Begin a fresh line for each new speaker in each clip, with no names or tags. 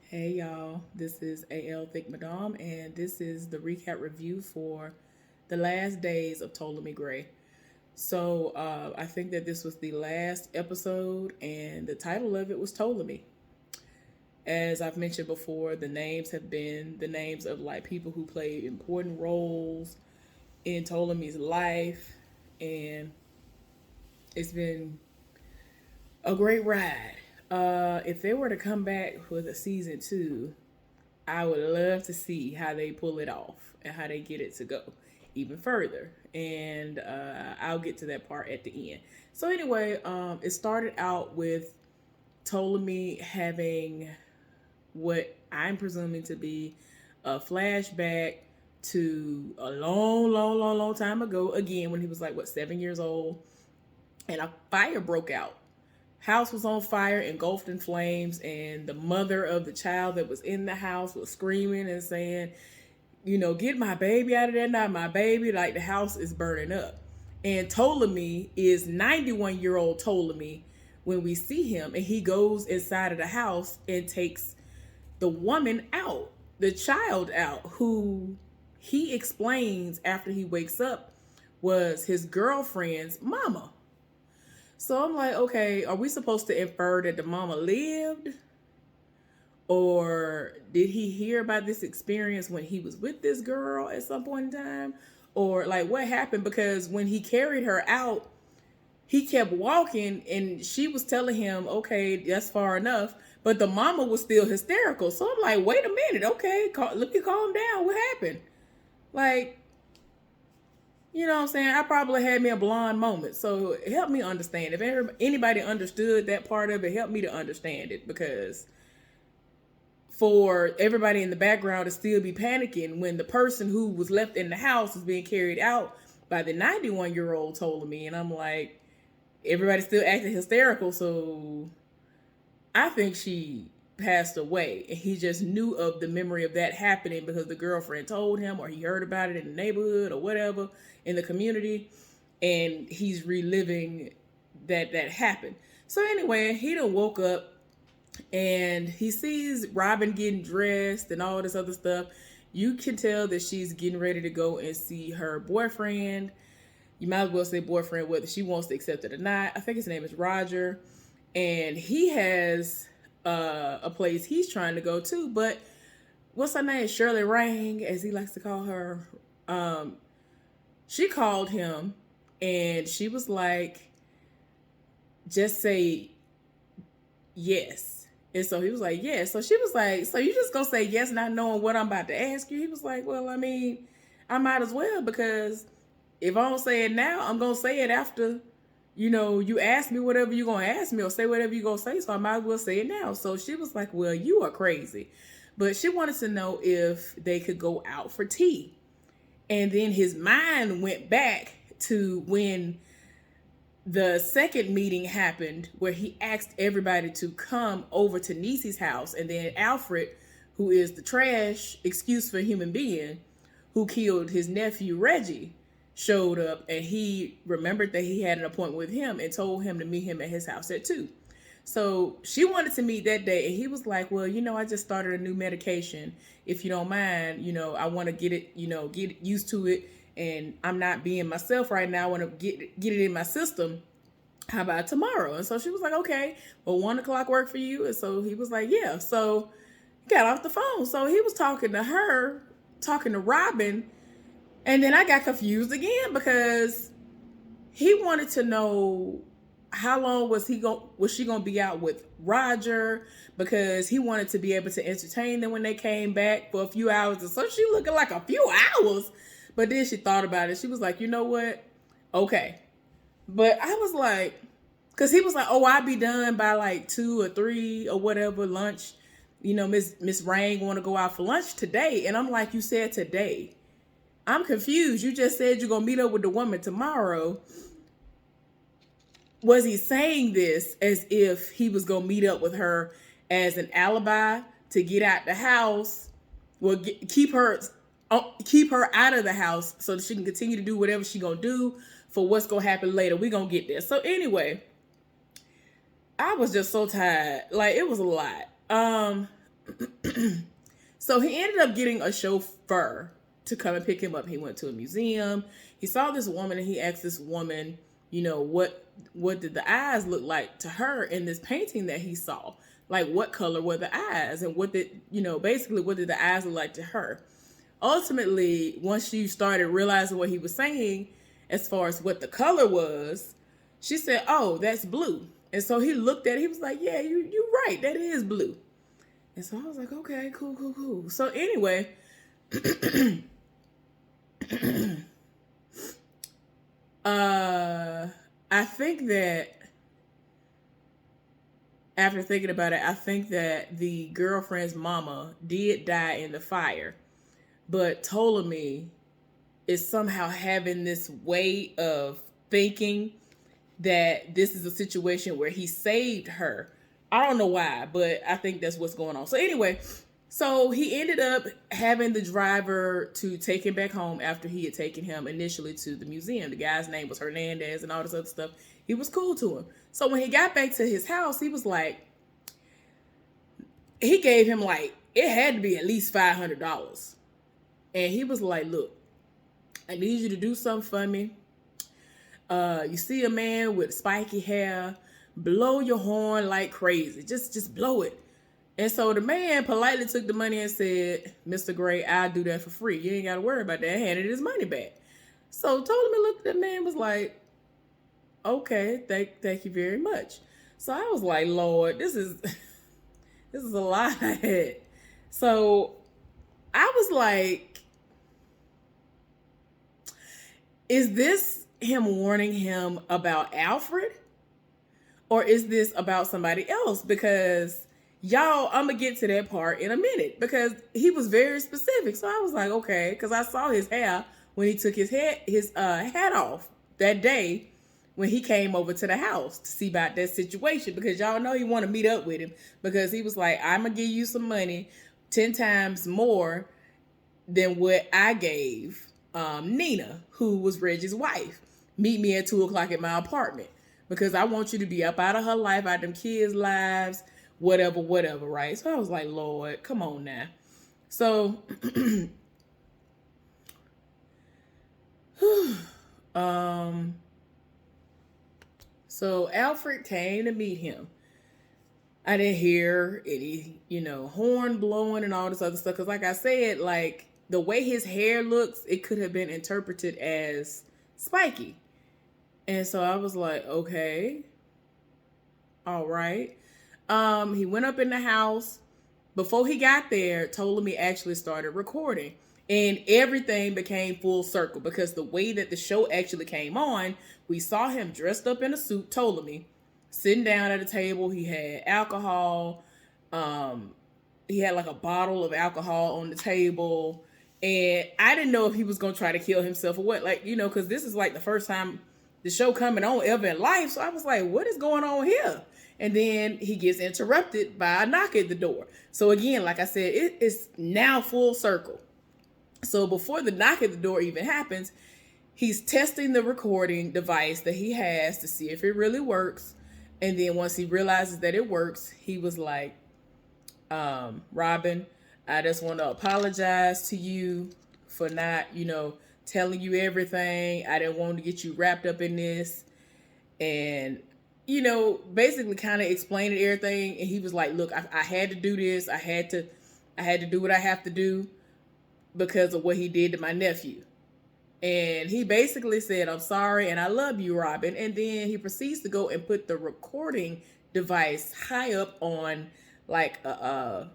Hey y'all, this is AL Thick Madame, and this is the recap review for the last days of Ptolemy Gray. I think that this was the last episode, and the title of it was Ptolemy. As I've mentioned before, the names have been the names of like people who played important roles in Ptolemy's life, and it's been a great ride. If they were to come back with a season two, I would love to see how they pull it off and how they get it to go even further. And I'll get to that part at the end. So, anyway, it started out with Ptolemy having what I'm presuming to be a flashback to a long time ago, again, when he was like, 7 years old, and a fire broke out. House was on fire, engulfed in flames, and the mother of the child that was in the house was screaming and saying, get my baby out of there, not my baby. Like, the house is burning up. And Ptolemy is 91-year-old Ptolemy when we see him, and he goes inside of the house and takes the woman out, the child out, who he explains after he wakes up was his girlfriend's mama. So I'm like, okay, are we supposed to infer that the mama lived? Or did he hear about this experience when he was with this girl at some point in time? Or like what happened? Because when he carried her out, he kept walking and she was telling him, okay, that's far enough. But the mama was still hysterical. So I'm like, wait a minute, okay, let me calm down. What happened? Like, you know what I'm saying? I probably had me a blonde moment. So help me understand. If anybody understood that part of it, help me to understand it. Because for everybody in the background to still be panicking when the person who was left in the house is being carried out by the 91-year-old Ptolemy. And I'm like, everybody's still acting hysterical. So I think she passed away. And he just knew of the memory of that happening because the girlfriend told him, or he heard about it in the neighborhood or whatever in the community. And he's reliving that happened. So anyway, he done woke up and he sees Robin getting dressed and all this other stuff. You can tell that she's getting ready to go and see her boyfriend. You might as well say boyfriend, whether she wants to accept it or not. I think his name is Roger. And he has a place he's trying to go to. But what's her name? Shirley Rang, as he likes to call her. She called him and she was like, just say yes. And so he was like, yes. So she was like, so you just gonna say yes not knowing what I'm about to ask you? He was like, well, I mean, I might as well, because if I don't say it now, I'm gonna say it after, you ask me whatever you're gonna ask me or say whatever you're gonna say, so I might as well say it now. So she was like, well, you are crazy. But she wanted to know if they could go out for tea. And then his mind went back to when the second meeting happened where he asked everybody to come over to Niecy's house, and then Alfred, who is the trash excuse for a human being who killed his nephew Reggie, showed up, and he remembered that he had an appointment with him and told him to meet him at his house at 2. So she wanted to meet that day, and he was like, well, I just started a new medication. If you don't mind, I want to get it, get used to it, and I'm not being myself right now. I want to get it in my system. How about tomorrow? And so she was like, okay, well, 1:00 work for you? And so he was like, yeah. So he got off the phone. So he was talking to her, talking to Robin. And then I got confused again because he wanted to know how long was she gonna be out with Roger, because he wanted to be able to entertain them when they came back for a few hours. And so she looking like a few hours. But then she thought about it. She was like, you know what? Okay. But I was like, because he was like, oh, I'll be done by like 2 or 3 or whatever, lunch. Miss Rang want to go out for lunch today. And I'm like, you said today. I'm confused. You just said you're going to meet up with the woman tomorrow. Was he saying this as if he was going to meet up with her as an alibi to get out the house? Well, keep her out of the house so that she can continue to do whatever she going to do for what's going to happen later. We going to get there. So anyway, I was just so tired. Like, it was a lot. So he ended up getting a chauffeur to come and pick him up. He went to a museum. He saw this woman and he asked this woman, what did the eyes look like to her in this painting that he saw? Like, what color were the eyes? And basically what did the eyes look like to her? Ultimately, once she started realizing what he was saying as far as what the color was, she said, "Oh, that's blue." And so he looked at it. He was like, "Yeah, you're right. That is blue." And so I was like, "Okay, cool. So anyway, I think that after thinking about it, I think that the girlfriend's mama did die in the fire, but Ptolemy is somehow having this way of thinking that this is a situation where he saved her. I don't know why, but I think that's what's going on. So anyway, so he ended up having the driver to take him back home after he had taken him initially to the museum. The guy's name was Hernandez and all this other stuff. He was cool to him. So when he got back to his house, he was like, he gave him like, it had to be at least $500. And he was like, "Look, I need you to do something for me. You see a man with spiky hair, blow your horn like crazy. Just blow it." And so the man politely took the money and said, "Mr. Gray, I'll do that for free. You ain't got to worry about that." Handed his money back. So Ptolemy looked at the man, was like, "Okay, thank you very much." So I was like, "Lord, this is a lot I had." So I was like, is this him warning him about Alfred? Or is this about somebody else? Because y'all, I'm going to get to that part in a minute. Because he was very specific. So I was like, okay. Because I saw his hair when he took his hat off that day when he came over to the house to see about that situation. Because y'all know he want to meet up with him. Because he was like, "I'm going to give you some money 10 times more than what I gave Nina, who was Reggie's wife. Meet me at 2:00 at my apartment. Because I want you to be up out of her life, out of them kids' lives, whatever, right?" So I was like, Lord, come on now. So, so Alfred came to meet him. I didn't hear any, horn blowing and all this other stuff. Because like I said, like the way his hair looks, it could have been interpreted as spiky. And so I was like, okay, all right. He went up in the house. Before he got there, Ptolemy actually started recording. And everything became full circle because the way that the show actually came on, we saw him dressed up in a suit, Ptolemy, sitting down at a table. He had alcohol. He had like a bottle of alcohol on the table. And I didn't know if he was going to try to kill himself or what. Like, because this is like the first time the show coming on ever in life. So I was like, what is going on here? And then he gets interrupted by a knock at the door. So again, like I said, it is now full circle. So before the knock at the door even happens, he's testing the recording device that he has to see if it really works. And then once he realizes that it works, he was like, "Robin, I just want to apologize to you for not, telling you everything. I didn't want to get you wrapped up in this." And, basically kind of explaining everything. And he was like, "Look, I had to do this. I had to do what I have to do because of what he did to my nephew." And he basically said, "I'm sorry and I love you, Robin." And then he proceeds to go and put the recording device high up on like on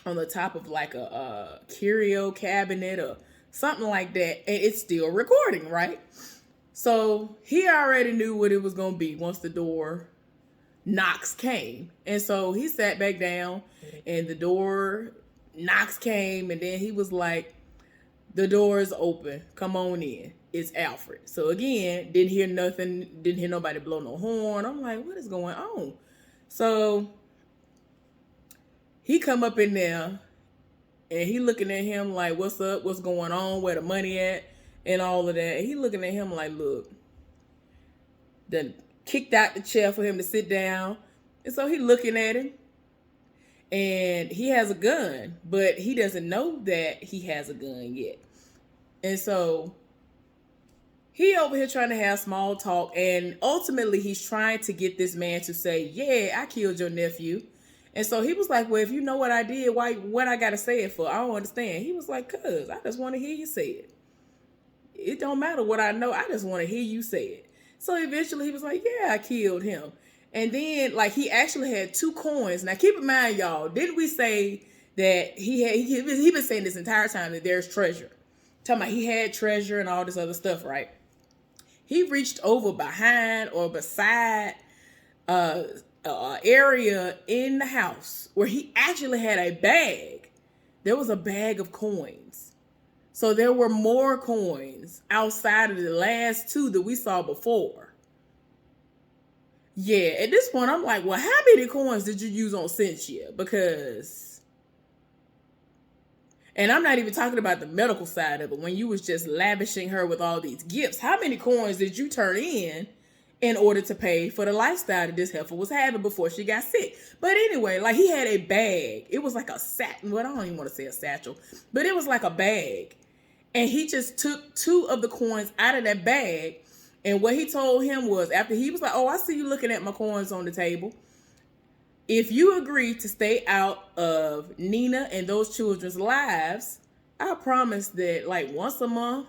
the top of like a curio cabinet or something like that. And it's still recording, right? So he already knew what it was going to be once the door knocks came. And so he sat back down and the door knocks came. And then he was like, "The door is open. Come on in. It's Alfred." So again, didn't hear nothing. Didn't hear nobody blow no horn. I'm like, what is going on? So he come up in there and he looking at him like, "What's up? What's going on? Where the money at?" And all of that. And he looking at him like, "Look." Then kicked out the chair for him to sit down. And so he looking at him. and he has a gun, but he doesn't know that he has a gun yet. And so he over here trying to have small talk, and ultimately he's trying to get this man to say, yeah, I killed your nephew. And so he was like, well, if you know what I did, why what I gotta say it for? I don't understand. He was like, cuz I just want to hear you say it. It don't matter what I know, I just want to hear you say it. So eventually he was like, yeah, I killed him. And then like he actually had 2 coins. Now keep in mind, y'all, didn't we say that he been saying this entire time that there's treasure? Talking about he had treasure and all this other stuff, right? He reached over behind or beside area in the house where he actually had a bag. There was a bag of coins. So there were more coins outside of the last 2 that we saw before. Yeah, at this point, I'm like, well, how many coins did you use on Cynthia? Because, and I'm not even talking about the medical side of it, when you was just lavishing her with all these gifts. How many coins did you turn in order to pay for the lifestyle that this heifer was having before she got sick? But anyway, like he had a bag. It was like a well, I don't even want to say a satchel, but it was like a bag. And he just took 2 of the coins out of that bag. And what he told him was, after he was like, oh, I see you looking at my coins on the table. If you agree to stay out of Nina and those children's lives, I promise that like once a month,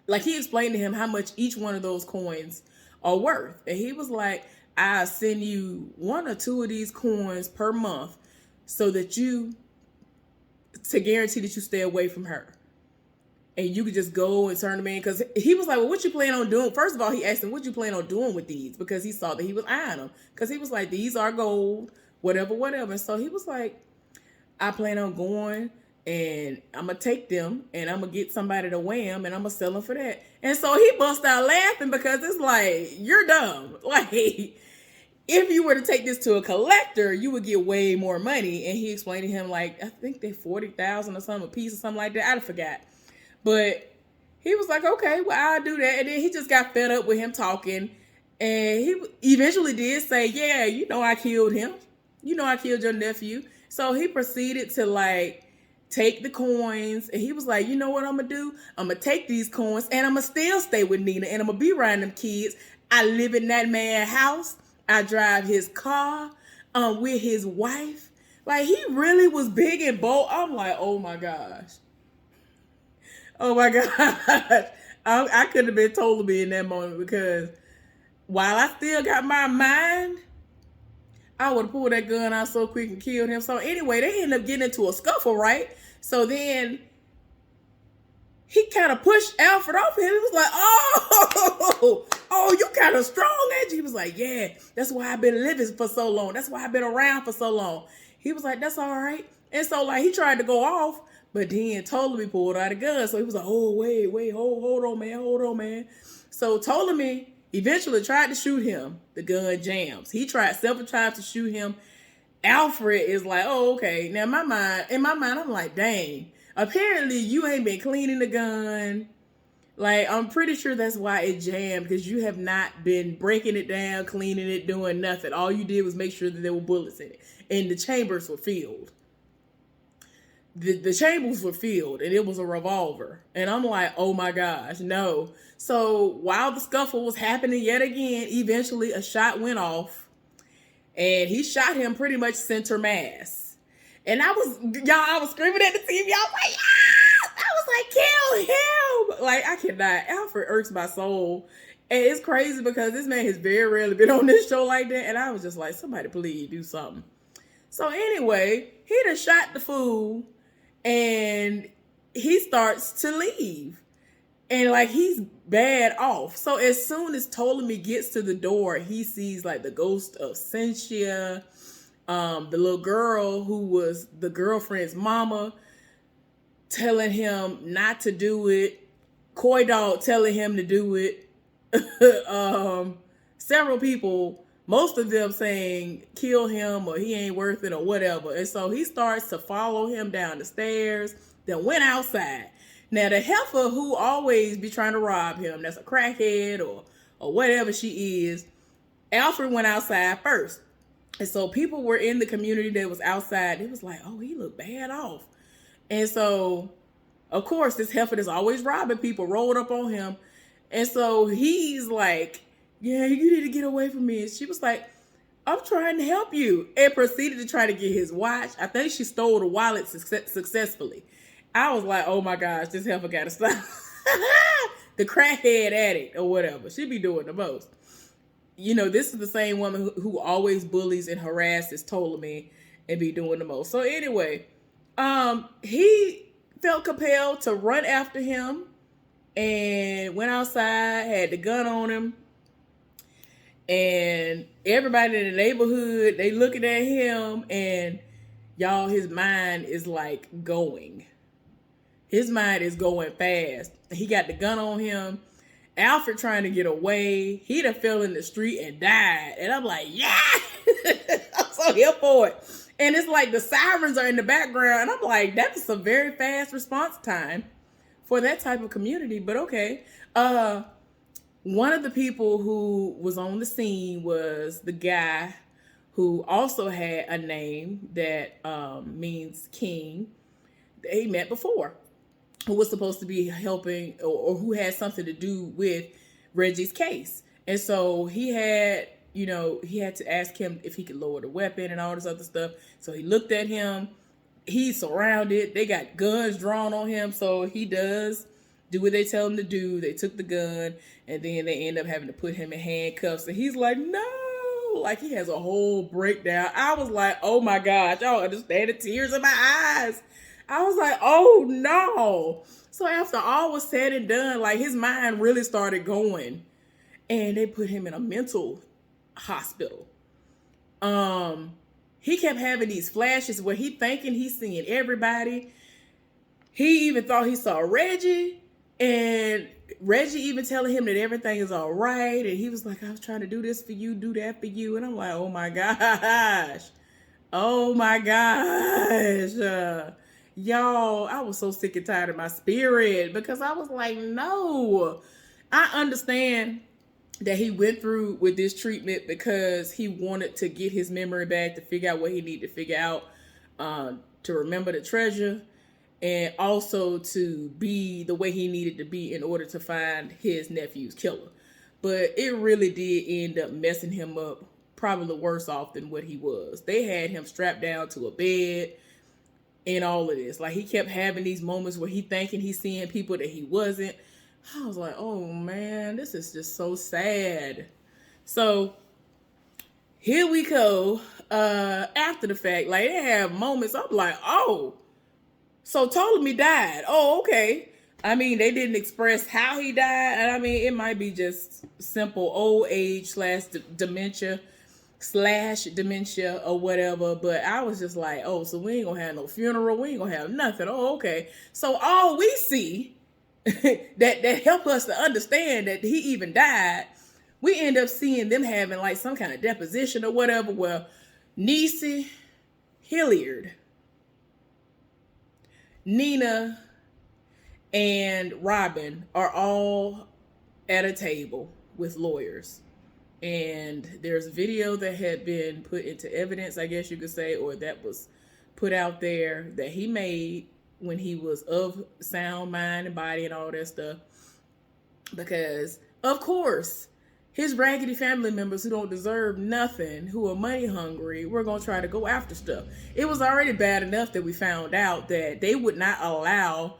like he explained to him how much each one of those coins are worth. And he was like, I'll send you 1 or 2 of these coins per month so that to guarantee that you stay away from her. And you could just go and turn them in. Because he was like, well, what you plan on doing? First of all, he asked him, what you plan on doing with these? Because he saw that he was eyeing them. Because he was like, these are gold, whatever. And so he was like, I plan on going and I'm going to take them and I'm going to get somebody to weigh them and I'm going to sell them for that. And so he bust out laughing because it's like, you're dumb. Like, if you were to take this to a collector, you would get way more money. And he explained to him, like, I think they're 40,000 or something a piece or something like that. I forgot. But he was like, okay, well, I'll do that. And then he just got fed up with him talking. And he eventually did say, yeah, you know I killed him. You know I killed your nephew. So he proceeded to, like, take the coins. And he was like, you know what I'm going to do? I'm going to take these coins and I'm going to still stay with Nina. And I'm going to be around them kids. I live in that man's house. I drive his car. I'm with his wife. Like, he really was big and bold. I'm like, oh, my gosh. Oh my gosh, I could have been Ptolemy in that moment because while I still got my mind, I would have pulled that gun out so quick and killed him. So anyway, they ended up getting into a scuffle, right? So then he kind of pushed Alfred off him. He was like, oh, you kind of strong, ain't you? He was like, yeah, that's why I've been living for so long. That's why I've been around for so long. He was like, that's all right. And so like he tried to go off. But then Ptolemy pulled out a gun. So he was like, oh, wait, hold on, man. So Ptolemy eventually tried to shoot him. The gun jams. He tried several times to shoot him. Alfred is like, oh, okay. Now, in my mind, I'm like, dang. Apparently, you ain't been cleaning the gun. Like, I'm pretty sure that's why it jammed. Because you have not been breaking it down, cleaning it, doing nothing. All you did was make sure that there were bullets in it. And the chambers were filled. The chambers were filled and it was a revolver. And I'm like, oh my gosh, no. So while the scuffle was happening yet again, eventually a shot went off and he shot him pretty much center mass. And I was screaming at the TV. I was like, yes! I was like, kill him. Like, I cannot. Alfred irks my soul. And it's crazy because this man has very rarely been on this show like that. And I was just like, somebody please do something. So anyway, he done shot the fool. And he starts to leave. And like he's bad off. So as soon as Ptolemy gets to the door, he sees like the ghost of Cynthia, the little girl who was the girlfriend's mama, telling him not to do it. Coy Dog telling him to do it. Several people, most of them saying kill him or he ain't worth it or whatever. And so he starts to follow him down the stairs, then went outside. Now the heifer who always be trying to rob him, that's a crackhead or whatever she is, Alfred went outside first. And so people were in the community that was outside. It was like, oh, he looked bad off. And so, of course, this heifer is always robbing people, rolled up on him. And so he's like, yeah, you need to get away from me. And she was like, I'm trying to help you. And proceeded to try to get his watch. I think she stole the wallet successfully. I was like, oh my gosh, this heifer got to stop. The crackhead addict or whatever. She be doing the most. You know, this is the same woman who always bullies and harasses Ptolemy and be doing the most. So anyway, he felt compelled to run after him and went outside, had the gun on him. And everybody in the neighborhood, they looking at him, and y'all, his mind is like going. His mind is going fast. He got the gun on him. Alfred trying to get away. He done fell in the street and died. And I'm like, yeah! I'm so here for it. And it's like the sirens are in the background. And I'm like, that's a very fast response time for that type of community. But okay. One of the people who was on the scene was the guy who also had a name that means king that he met before, who was supposed to be helping or who had something to do with Reggie's case. And so he had to ask him if he could lower the weapon and all this other stuff. So he looked at him. He's surrounded. They got guns drawn on him. So he does do what they tell him to do. They took the gun, and then they end up having to put him in handcuffs. And he's like, no, like he has a whole breakdown. I was like, oh my gosh, y'all understand the tears in my eyes. I was like, oh no. So after all was said and done, like his mind really started going, and they put him in a mental hospital. He kept having these flashes where he thinking he's seeing everybody. He even thought he saw Reggie, and Reggie even telling him that everything is all right. And he was like, I was trying to do this for you, do that for you. And I'm like, oh my gosh. Oh my gosh. Y'all, I was so sick and tired of my spirit because I was like, no. I understand that he went through with this treatment because he wanted to get his memory back, to figure out what he needed to figure out, to remember the treasure, and also to be the way he needed to be in order to find his nephew's killer. But it really did end up messing him up, probably worse off than what he was. They had him strapped down to a bed and all of this. Like, he kept having these moments where he thinking he's seeing people that he wasn't. I was like, oh man, this is just so sad. So here we go. After the fact, like they have moments, I'm like, oh, so Ptolemy died. Oh, okay. I mean, they didn't express how he died. And I mean, it might be just simple old age / dementia or whatever. But I was just like, oh, so we ain't gonna have no funeral. We ain't gonna have nothing. Oh, okay. So all we see that help us to understand that he even died, we end up seeing them having like some kind of deposition or whatever. Well, Niecy, Hilliard, Nina, and Robin are all at a table with lawyers. And there's a video that had been put into evidence, I guess you could say, or that was put out there that he made when he was of sound mind and body and all that stuff. Because, of course, his raggedy family members who don't deserve nothing, who are money hungry, we're going to try to go after stuff. It was already bad enough that we found out that they would not allow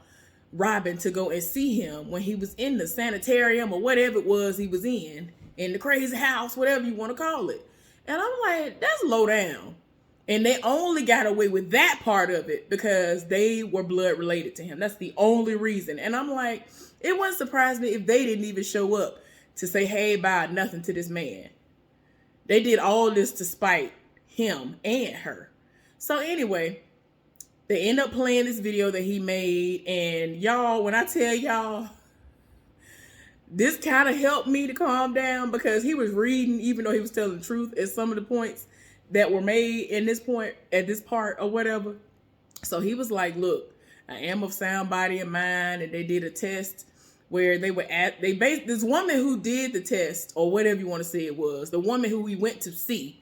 Robin to go and see him when he was in the sanitarium or whatever it was he was in the crazy house, whatever you want to call it. And I'm like, that's low down. And they only got away with that part of it because they were blood related to him. That's the only reason. And I'm like, it wouldn't surprise me if they didn't even show up to say, hey, bye, nothing to this man. They did all this to spite him and her. So anyway, they end up playing this video that he made. And y'all, when I tell y'all, this kind of helped me to calm down because he was reading, even though he was telling the truth at some of the points that were made in this point, at this part or whatever. So he was like, look, I am of sound body and mind. And they did a test where they were this woman who did the test, or whatever you want to say it was, the woman who we went to see,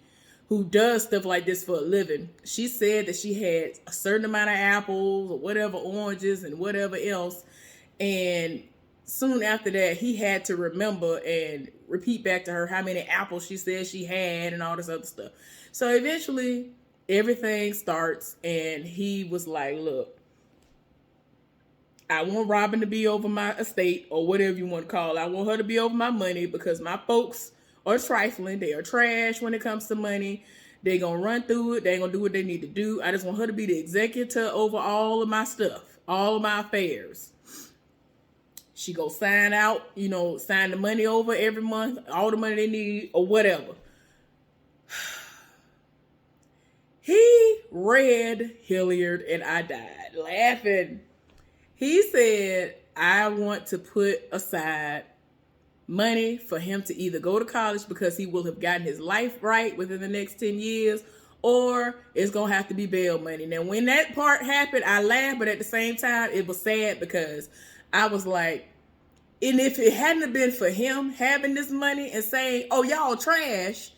who does stuff like this for a living. She said that she had a certain amount of apples or whatever, oranges and whatever else. And soon after that, he had to remember and repeat back to her how many apples she said she had and all this other stuff. So eventually everything starts, and he was like, look, I want Robin to be over my estate, or whatever you want to call it. I want her to be over my money because my folks are trifling. They are trash when it comes to money. They're going to run through it. They're going to do what they need to do. I just want her to be the executor over all of my stuff, all of my affairs. She go sign out, sign the money over every month, all the money they need or whatever. He read Hilliard and I died laughing. He said, I want to put aside money for him to either go to college because he will have gotten his life right within the next 10 years, or it's going to have to be bail money. Now, when that part happened, I laughed, but at the same time, it was sad because I was like, and if it hadn't been for him having this money and saying, oh, y'all trash,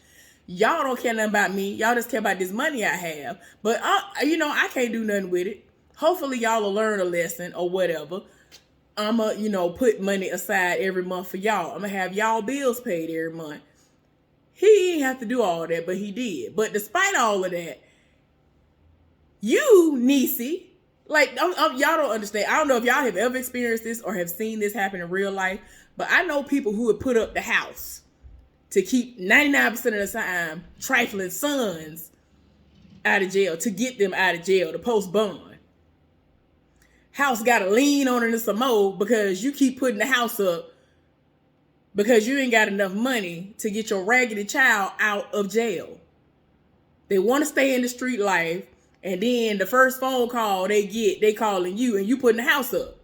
y'all don't care nothing about me, y'all just care about this money I have, but I can't do nothing with it. Hopefully y'all will learn a lesson or whatever. I'ma, put money aside every month for y'all. I'm gonna have y'all bills paid every month. He didn't have to do all that, but he did. But despite all of that, you, Niecy, y'all don't understand. I don't know if y'all have ever experienced this or have seen this happen in real life, but I know people who would put up the house to keep 99% of the time trifling sons out of jail, to get them out of jail, to post bond. House got to lean on it some more because you keep putting the house up because you ain't got enough money to get your raggedy child out of jail. They want to stay in the street life, and then the first phone call they get, they calling you, and you putting the house up.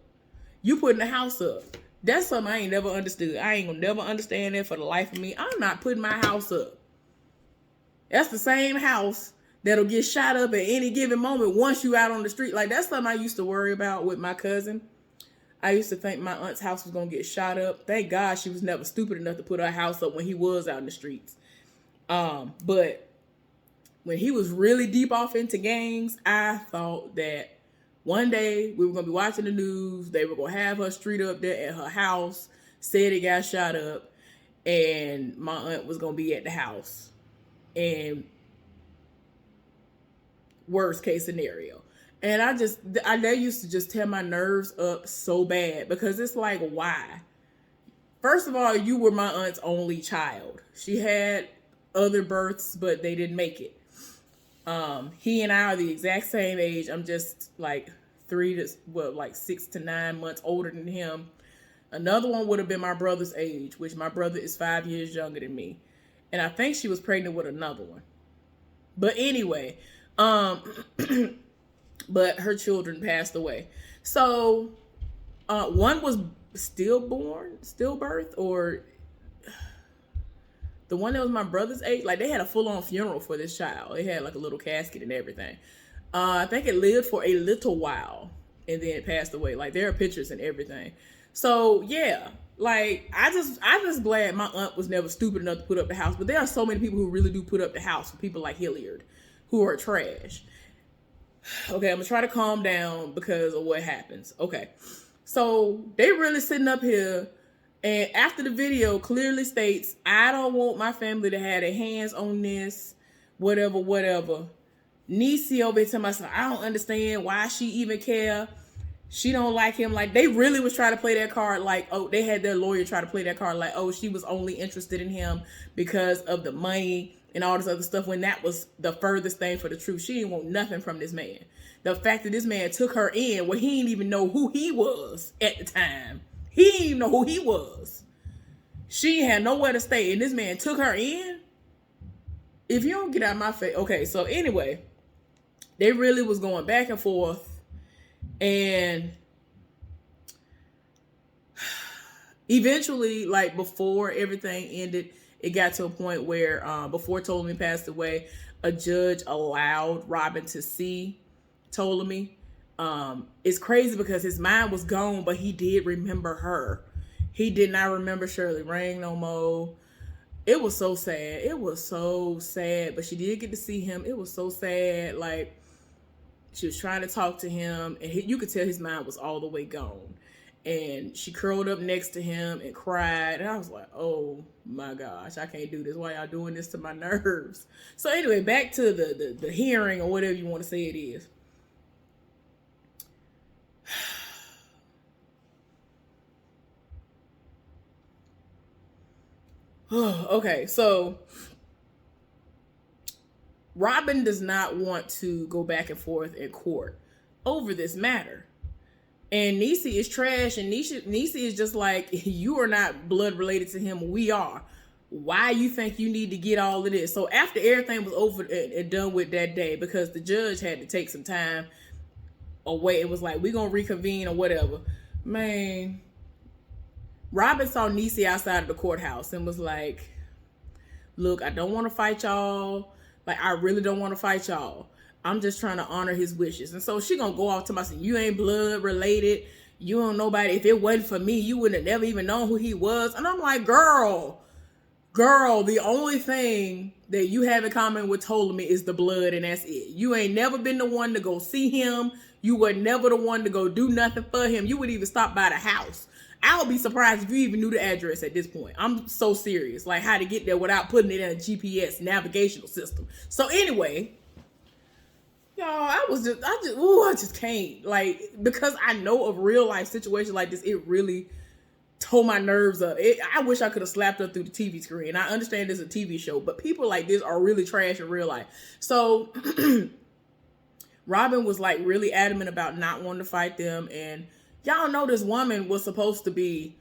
That's something I ain't never understood. I ain't gonna never understand that for the life of me. I'm not putting my house up. That's the same house that'll get shot up at any given moment once you out on the street. Like, that's something I used to worry about with my cousin. I used to think my aunt's house was going to get shot up. Thank God she was never stupid enough to put her house up when he was out in the streets. But when he was really deep off into gangs, I thought that one day we were going to be watching the news. They were going to have her street up there at her house, said it got shot up, and my aunt was going to be at the house. And worst case scenario. And they used to just tear my nerves up so bad because it's like, why? First of all, you were my aunt's only child. She had other births, but they didn't make it. He and I are the exact same age. I'm just like 6 to 9 months older than him. Another one would have been my brother's age, which my brother is 5 years younger than me. And I think she was pregnant with another one. But anyway, but her children passed away. So, one was stillbirth, or the one that was my brother's age. Like, they had a full-on funeral for this child. They had like a little casket and everything. I think it lived for a little while and then it passed away. Like, there are pictures and everything. So yeah, like, I just glad my aunt was never stupid enough to put up the house. But there are so many people who really do put up the house for people like Hilliard, who are trash. Okay, I'm gonna try to calm down because of what happens. Okay, so they really sitting up here, and after the video clearly states, I don't want my family to have their hands on this, whatever. Niecy over here telling myself, I don't understand why she even care. She don't like him. Like, they really was trying to play that card like, oh, they had their lawyer try to play that card like, oh, she was only interested in him because of the money and all this other stuff, when that was the furthest thing for the truth. She didn't want nothing from this man. The fact that this man took her in, well, he didn't even know who he was at the time. He didn't even know who he was. She had nowhere to stay, and this man took her in. If you don't get out of my face. Okay, so anyway, they really was going back and forth, and eventually, like, before everything ended, it got to a point where before Ptolemy passed away, a judge allowed Robin to see Ptolemy. It's crazy because his mind was gone, but he did remember her. He did not remember Shirley Ring no more. It was so sad. It was so sad. But she did get to see him. It was so sad. Like, she was trying to talk to him, and you could tell his mind was all the way gone. And she curled up next to him and cried. And I was like, oh my gosh, I can't do this. Why y'all doing this to my nerves? So anyway, back to the hearing, or whatever you want to say it is. Okay, so Robin does not want to go back and forth in court over this matter. And Niecy is trash, and Niecy is just like, you are not blood related to him. We are. Why you think you need to get all of this? So after everything was over and done with that day, because the judge had to take some time away, it was like, we're going to reconvene or whatever. Man, Robin saw Niecy outside of the courthouse and was like, look, I don't want to fight y'all. Like, I really don't want to fight y'all. I'm just trying to honor his wishes. And so she gonna go off to myself, you ain't blood related. You don't nobody. If it wasn't for me, you wouldn't have never even known who he was. And I'm like, girl, the only thing that you have in common with Ptolemy is the blood, and that's it. You ain't never been the one to go see him. You were never the one to go do nothing for him. You would even stop by the house. I would be surprised if you even knew the address at this point. I'm so serious. Like, how to get there without putting it in a GPS navigational system. So anyway, y'all, I just can't. Like, because I know of real life situations like this, it really tore my nerves up. I wish I could have slapped her through the TV screen. I understand it's a TV show, but people like this are really trash in real life. So Robin was like really adamant about not wanting to fight them, and y'all know this woman was supposed to be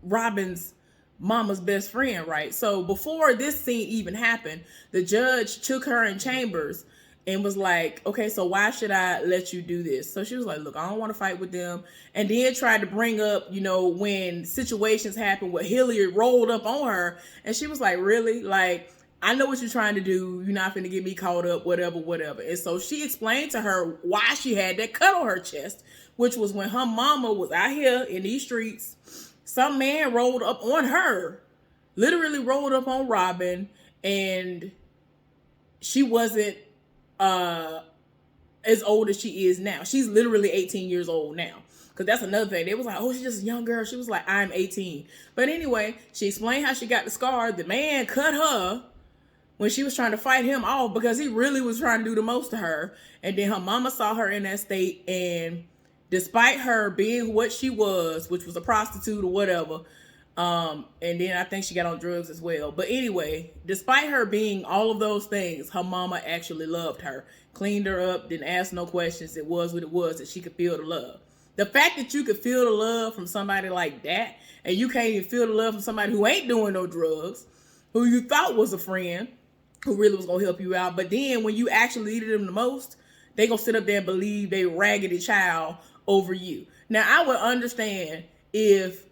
Robin's mama's best friend, right? So before this scene even happened, the judge took her in chambers and was like, okay, so why should I let you do this? So she was like, look, I don't want to fight with them. And then tried to bring up, when situations happen where Hilliard rolled up on her. And she was like, really? Like, I know what you're trying to do. You're not going to get me caught up, whatever. And so she explained to her why she had that cut on her chest, which was when her mama was out here in these streets. Some man rolled up on her, literally rolled up on Robin, and she wasn't as old as she is now. She's literally 18 years old now. Because that's another thing. They was like, oh, she's just a young girl. She was like, I'm 18. But anyway, she explained how she got the scar. The man cut her when she was trying to fight him off because he really was trying to do the most to her. And then her mama saw her in that state, and despite her being what she was, which was a prostitute or whatever, and then I think she got on drugs as well. But anyway, despite her being all of those things, her mama actually loved her, cleaned her up, didn't ask no questions. It was what it was, that she could feel the love. The fact that you could feel the love from somebody like that, and you can't even feel the love from somebody who ain't doing no drugs, who you thought was a friend, who really was going to help you out. But then when you actually needed them the most, they going to sit up there and believe they raggedy child over you. Now, I would understand if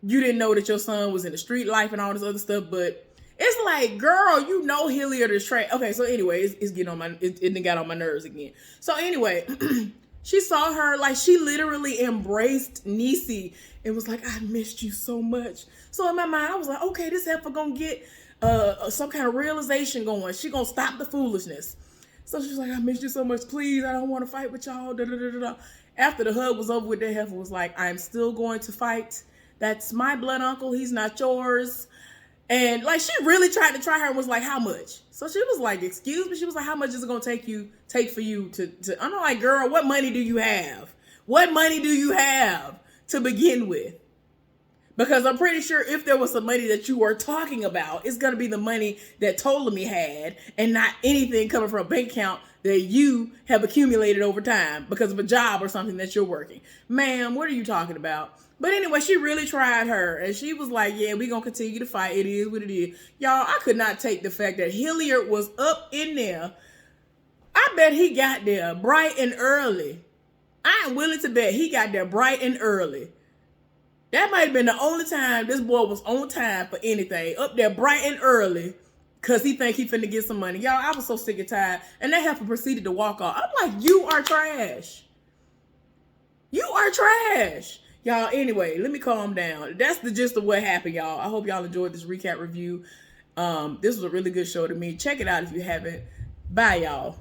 you didn't know that your son was in the street life and all this other stuff, but it's like, girl, Hilliard is trash. Okay, so anyway, it's getting on my, it got on my nerves again. So anyway, she saw her, like, she literally embraced Niecy and was like, I missed you so much. So in my mind, I was like, okay, this heifer gonna get some kind of realization going. She gonna stop the foolishness. So she was like, I missed you so much. Please, I don't want to fight with y'all. Da, da, da, da, da. After the hug was over with, that heifer was like, I'm still going to fight. That's my blood uncle. He's not yours. And like, she really tried to try her and was like, how much? So she was like, excuse me? She was like, how much is it going to take for you to I'm like, girl, what money do you have? What money do you have to begin with? Because I'm pretty sure if there was some money that you were talking about, it's going to be the money that Ptolemy had and not anything coming from a bank account that you have accumulated over time because of a job or something that you're working. Ma'am, what are you talking about? But anyway, she really tried her, and she was like, yeah, we're going to continue to fight. It is what it is. Y'all, I could not take the fact that Hilliard was up in there. I bet he got there bright and early. I am willing to bet he got there bright and early. That might have been the only time this boy was on time for anything. Up there bright and early because he think he finna get some money. Y'all, I was so sick and tired. And that heifer proceeded to walk off. I'm like, you are trash. You are trash. Y'all, anyway, let me calm down. That's the gist of what happened, y'all. I hope y'all enjoyed this recap review. This was a really good show to me. Check it out if you haven't. Bye, y'all.